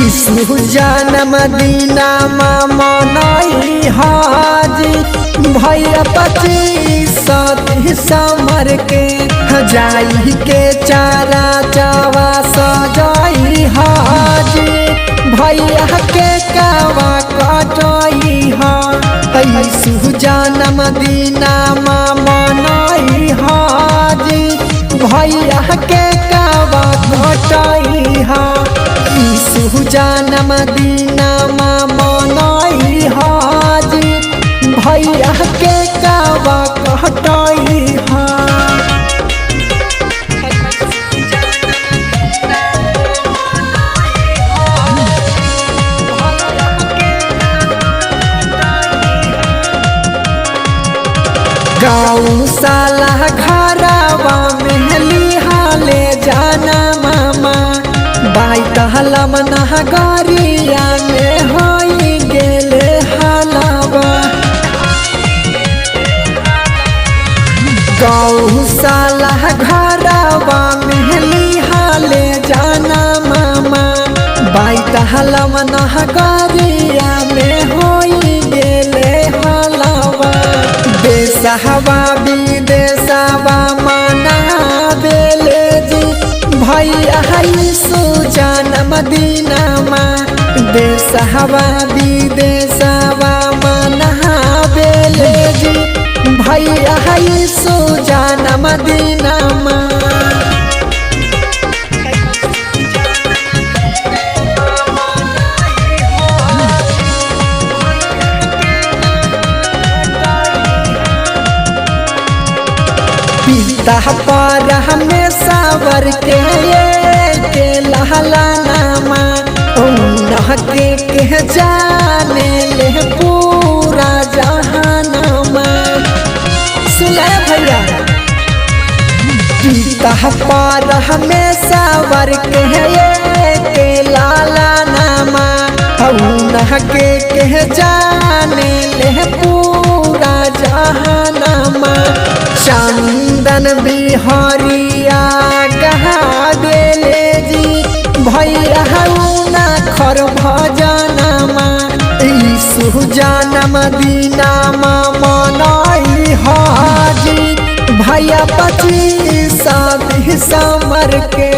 यीशु जन्म दीना मनई हाजी भैया 25 दिसंबर के जाई के चारा चावा सजाई हाजी भैया के कावा कटई हा यीशु जन्म दीना मनई हाजी भैया के कावा कटई हा यीशु जन्म दीना मनई हाजी भैया के कावा कटई हा। गौशाला घरवा में लिहाले जाना मामा बाई कहला मना गरिया में होई गेले हलावा गौशाला घरवा में लिहाले जाना मामा बाई कहला मना गरिया में होई गेले हलावा देशवा विदेशवा मना बेले जी भैया यीशु जन्म दीना देशवा विदेशवा मना बेले जी भैया यीशु जन्म दीना पिता पर हमें सावर के लहला नामा के जाने ले पूरा जहानमा सुना भैया पिता पर हमें सावर के लाला नामा के जाने ले पूरा जहानमा चंदन बिहारिया कहा बेले जी भैया ना खर भजनमा यीशु जन्म दीना मनई हाजी भैया 25 दिसंबर के।